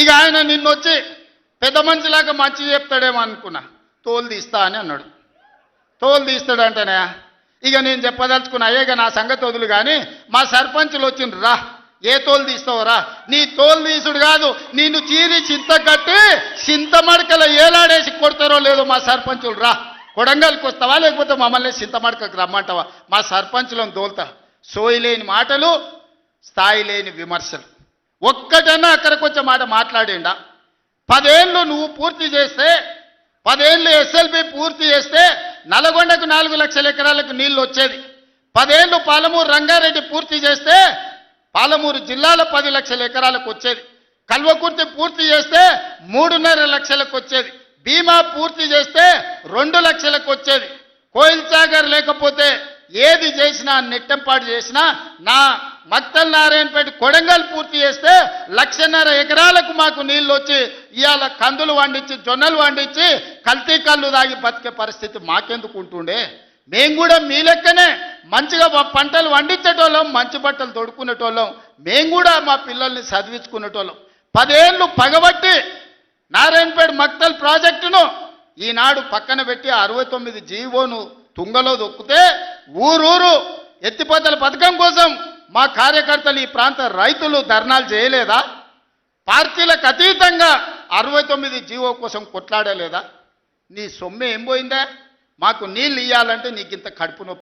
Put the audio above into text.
ఇక ఆయన నిన్నొచ్చి పెద్ద మనిషిలాగా మంచి చెప్తాడేమో అనుకున్నా. తోలు తీస్తా అని అన్నాడు. తోలు తీస్తాడంటేనే ఇక నేను చెప్పదలుచుకున్నా, అయ్యేగా నా సంగతి వదులు కానీ మా సర్పంచులు వచ్చిండ్రు, రా ఏ తోలు తీస్తావురా, నీ తోలు తీసుడు కాదు నిన్ను చీరి చింత కట్టి చింత మడకల ఏలాడేసి కొడతారో లేదో మా సర్పంచులు, రా కొడంగల్కి వస్తావా లేకపోతే మమ్మల్ని చింతమడకకు రమ్మంటావా, మా సర్పంచులను దోల్తా. సోయి లేని మాటలు, స్థాయి లేని విమర్శలు. ఒక్కటన్నా అక్కడికి వచ్చే మాట మాట్లాడిండా? 10 ఏళ్ళు నువ్వు పూర్తి చేస్తే, 10 ఏళ్ళు ఎస్ఎల్బి పూర్తి చేస్తే నల్గొండకు 4 లక్షల ఎకరాలకు నీళ్లు వచ్చేది. 10 ఏళ్ళు పాలమూరు రంగారెడ్డి పూర్తి చేస్తే పాలమూరు జిల్లాలో 10 లక్షల ఎకరాలకు వచ్చేది. కల్వకుర్తి పూర్తి చేస్తే 3.5 లక్షలకు వచ్చేది. బీమా పూర్తి చేస్తే 2 లక్షలకు వచ్చేది. కోయిల్ సాగర్ లేకపోతే ఏది చేసినా, నెట్టంపాటు చేసినా, నా మక్తల్ నారాయణపేట కొడంగల్ పూర్తి చేస్తే 1.5 ఎకరాలకు మాకు నీళ్ళు వచ్చి ఇవాళ కందులు వండించి, జొన్నలు వండించి, కల్తీ కళ్ళు తాగి బతికే పరిస్థితి మాకెందుకు ఉంటుండే? మేము కూడా మీ లెక్కనే మంచిగా పంటలు వండించేటోళ్ళం, మంచి బట్టలు తొడుక్కునేటోళ్ళం, మేము కూడా మా పిల్లల్ని చదివించుకునేటోళ్ళం. 10 ఏళ్ళు పగబట్టి నారాయణపేట మక్తల్ ప్రాజెక్టును ఈనాడు పక్కన పెట్టి 69 జీవోను తుంగలో దొక్కితే ఊరూరు ఎత్తిపోతల పథకం కోసం మా కార్యకర్తలు, ఈ ప్రాంత రైతులు ధర్నాలు చేయలేదా? పార్టీలకు అతీతంగా 69 జీవో కోసం కొట్లాడలేదా? నీ సొమ్మె ఏం పోయిందా? మాకు నీళ్ళు ఇవ్వాలంటే నీకు ఇంత కడుపు నొప్పి.